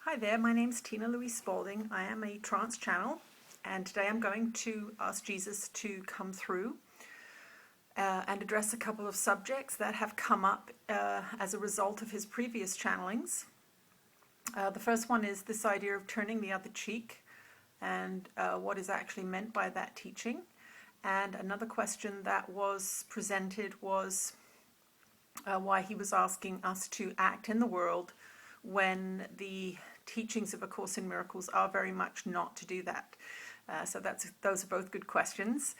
Hi there, my name's Tina Louise Spalding. I am a trance channel, and today I'm going to ask Jesus to come through and address a couple of subjects that have come up as a result of his previous channelings. The first one is this idea of turning the other cheek and what is actually meant by that teaching. And another question that was presented was why he was asking us to act in the world when the teachings of A Course in Miracles are very much not to do that. So those are both good questions.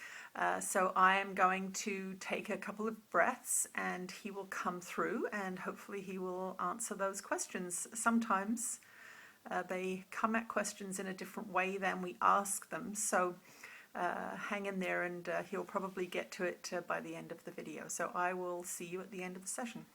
So I am going to take a couple of breaths and he will come through and hopefully he will answer those questions. Sometimes they come at questions in a different way than we ask them. So hang in there and he'll probably get to it by the end of the video. So I will see you at the end of the session.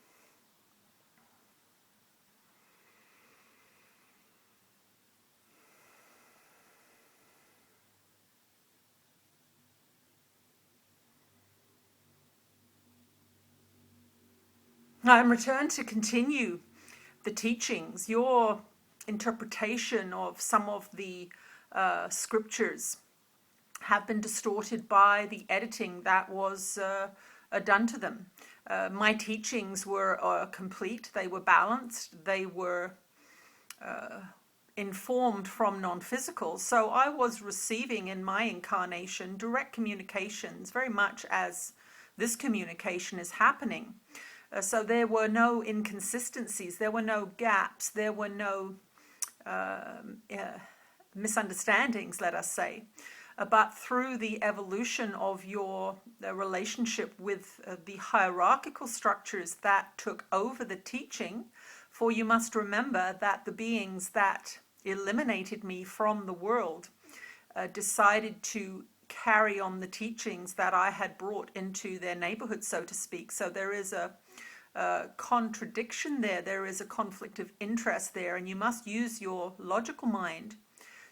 I'm returned to continue the teachings. Your interpretation of some of the scriptures have been distorted by the editing that was done to them. My teachings were complete, they were balanced, they were informed from non-physical. So I was receiving in my incarnation direct communications, very much as this communication is happening. So there were no inconsistencies, there were no gaps, there were no misunderstandings, let us say. But through the evolution of your relationship with the hierarchical structures that took over the teaching, for you must remember that the beings that eliminated me from the world decided to carry on the teachings that I had brought into their neighborhood, so to speak. So there is a contradiction there, there is a conflict of interest there, and you must use your logical mind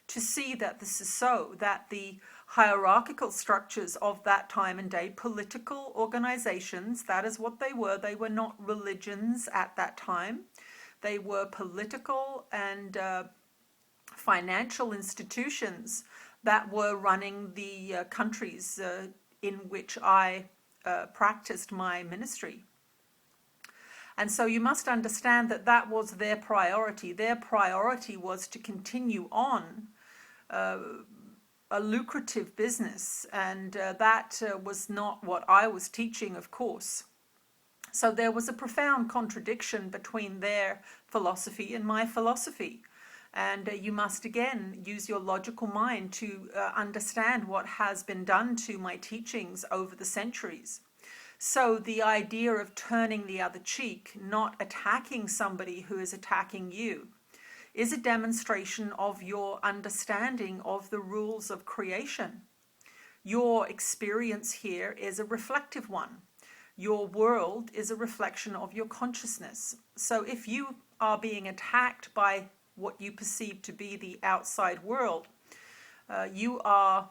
to see that this is so, that the hierarchical structures of that time and day, political organizations, that is what they were not religions at that time, they were political and financial institutions that were running the countries in which I practiced my ministry. And so you must understand that that was their priority. Their priority was to continue on a lucrative business, and that was not what I was teaching, of course. So there was a profound contradiction between their philosophy and my philosophy. And you must again use your logical mind to understand what has been done to my teachings over the centuries. So the idea of turning the other cheek, not attacking somebody who is attacking you, is a demonstration of your understanding of the rules of creation. Your experience here is a reflective one. Your world is a reflection of your consciousness. So if you are being attacked by what you perceive to be the outside world, you are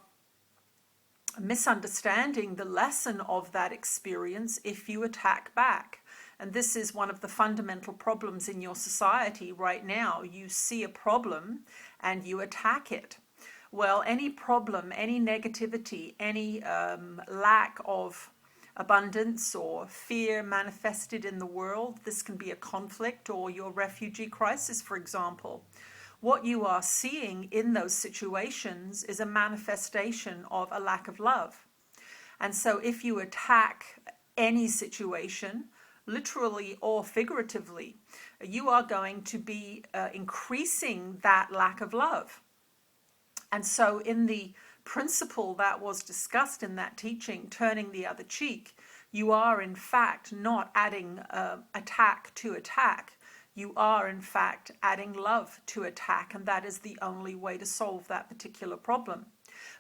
misunderstanding the lesson of that experience if you attack back. And this is one of the fundamental problems in your society right now. You see a problem and you attack it. Well, any problem, any negativity, any lack of abundance or fear manifested in the world, this can be a conflict or your refugee crisis, for example. What you are seeing in those situations is a manifestation of a lack of love. And so if you attack any situation, literally or figuratively, you are going to be increasing that lack of love. And so in the principle that was discussed in that teaching, turning the other cheek, you are in fact not adding attack to attack. You are in fact adding love to attack, and that is the only way to solve that particular problem.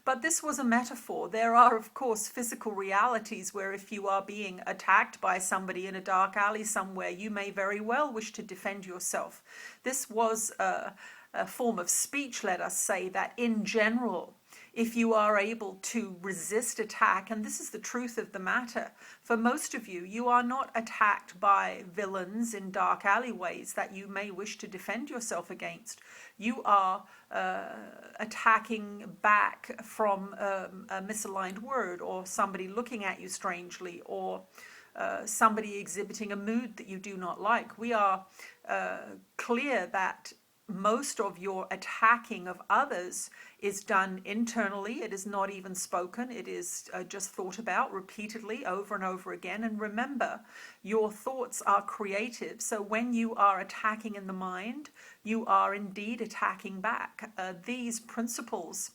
But this was a metaphor. There are, of course, physical realities where if you are being attacked by somebody in a dark alley somewhere, you may very well wish to defend yourself. This was a form of speech, let us say, that in general if you are able to resist attack, and this is the truth of the matter, for most of you, you are not attacked by villains in dark alleyways that you may wish to defend yourself against. You are attacking back from a misaligned word, or somebody looking at you strangely, or somebody exhibiting a mood that you do not like. We are clear that most of your attacking of others is done internally. It is not even spoken. It is just thought about repeatedly over and over again. And remember, your thoughts are creative. So when you are attacking in the mind, you are indeed attacking back. These principles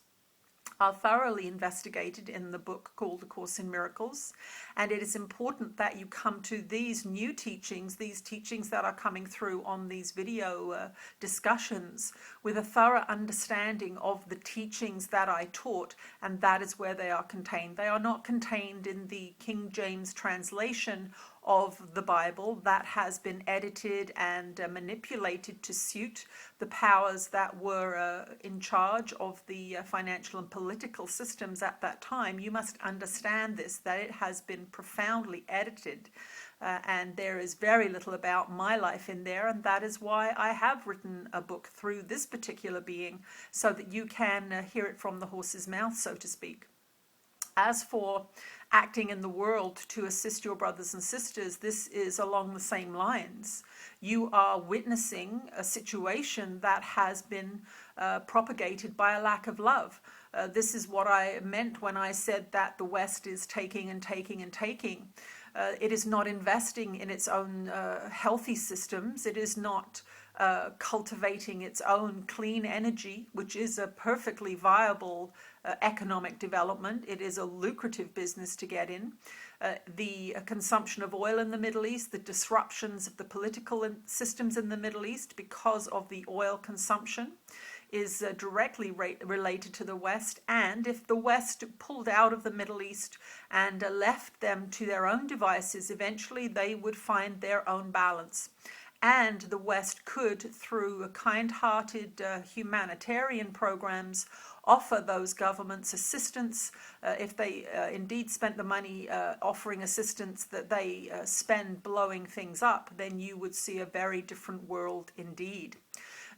are thoroughly investigated in the book called A Course in Miracles, and it is important that you come to these new teachings, these teachings that are coming through on these video discussions, with a thorough understanding of the teachings that I taught, and that is where they are contained. They are not contained in the King James translation of the Bible that has been edited and manipulated to suit the powers that were in charge of the financial and political systems at that time. You must understand this, that it has been profoundly edited, and there is very little about my life in there, and that is why I have written a book through this particular being, so that you can hear it from the horse's mouth, so to speak. As for acting in the world to assist your brothers and sisters, this is along the same lines. You are witnessing a situation that has been propagated by a lack of love. This is what I meant when I said that the West is taking and taking and taking. It is not investing in its own healthy systems. It is not cultivating its own clean energy, which is a perfectly viable economic development. It is a lucrative business to get in. The consumption of oil in the Middle East, the disruptions of the political systems in the Middle East because of the oil consumption, is directly related to the West. And if the West pulled out of the Middle East and left them to their own devices, eventually they would find their own balance. And the West could, through kind-hearted humanitarian programs, offer those governments assistance. If they indeed spent the money offering assistance that they spend blowing things up, then you would see a very different world indeed.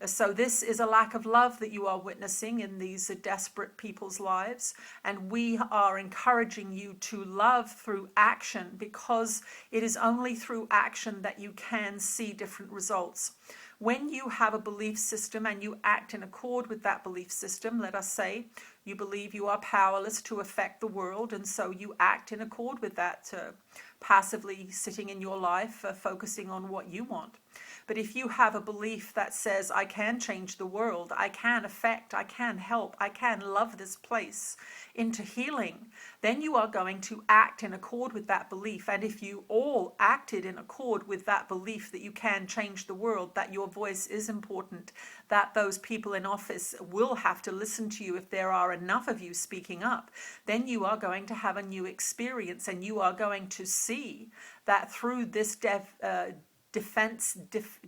So this is a lack of love that you are witnessing in these desperate people's lives, and we are encouraging you to love through action, because it is only through action that you can see different results. When you have a belief system and you act in accord with that belief system, let us say you believe you are powerless to affect the world, and so you act in accord with that, passively sitting in your life, focusing on what you want. But if you have a belief that says, I can change the world, I can affect, I can help, I can love this place into healing, then you are going to act in accord with that belief. And if you all acted in accord with that belief that you can change the world, that your voice is important, that those people in office will have to listen to you if there are enough of you speaking up, then you are going to have a new experience, and you are going to see that through this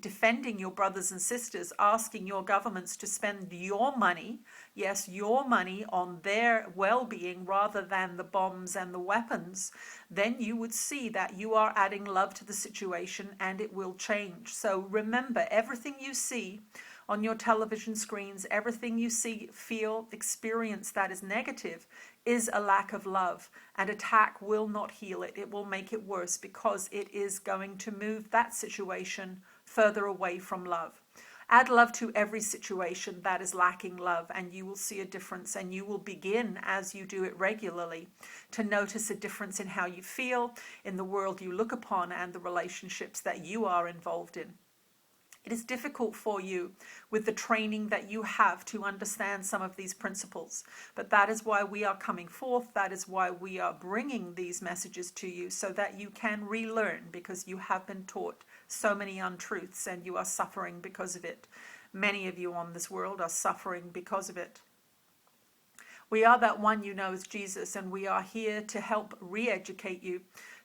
defending your brothers and sisters, asking your governments to spend your money, yes, your money, on their well-being rather than the bombs and the weapons, then you would see that you are adding love to the situation, and it will change. So remember, everything you see on your television screens, everything you see, feel, experience that is negative is a lack of love, and attack will not heal it. It will make it worse, because it is going to move that situation further away from love. Add love to every situation that is lacking love, and you will see a difference, and you will begin, as you do it regularly, to notice a difference in how you feel, in the world you look upon, and the relationships that you are involved in. It is difficult for you with the training that you have to understand some of these principles, but that is why we are coming forth. That is why we are bringing these messages to you, so that you can relearn, because you have been taught so many untruths and you are suffering because of it. Many of you on this world are suffering because of it. We are that one you know as Jesus, and we are here to help re-educate you,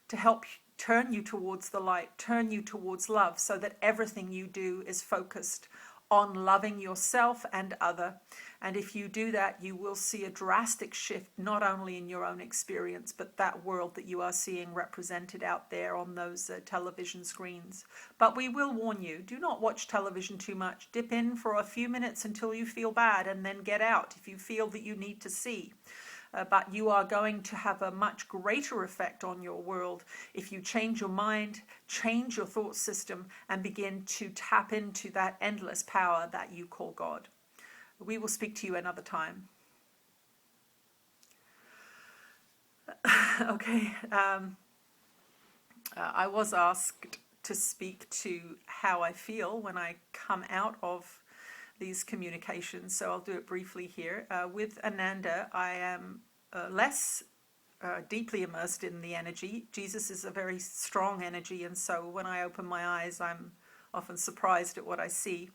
to help turn you towards the light, turn you towards love, so that everything you do is focused on loving yourself and other. And if you do that, you will see a drastic shift, not only in your own experience, but that world that you are seeing represented out there on those television screens. But we will warn you, do not watch television too much. Dip in for a few minutes until you feel bad and then get out if you feel that you need to see. But you are going to have a much greater effect on your world if you change your mind, change your thought system, and begin to tap into that endless power that you call God. We will speak to you another time. Okay. I was asked to speak to how I feel when I come out of these communications, so I'll do it briefly here. With Ananda, I am less deeply immersed in the energy. Jesus is a very strong energy, and so when I open my eyes, I'm often surprised at what I see.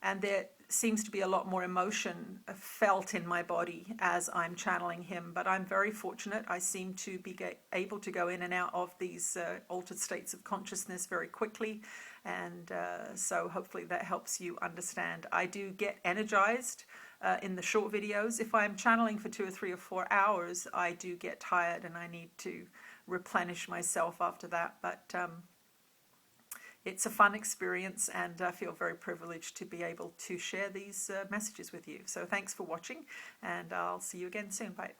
And there seems to be a lot more emotion felt in my body as I'm channeling him. But I'm very fortunate. I seem to be able to go in and out of these altered states of consciousness very quickly. And so hopefully that helps you understand. I do get energized in the short videos. If I'm channeling for 2 or 3 or 4 hours, I do get tired and I need to replenish myself after that. But it's a fun experience, and I feel very privileged to be able to share these messages with you. So thanks for watching, and I'll see you again soon. Bye.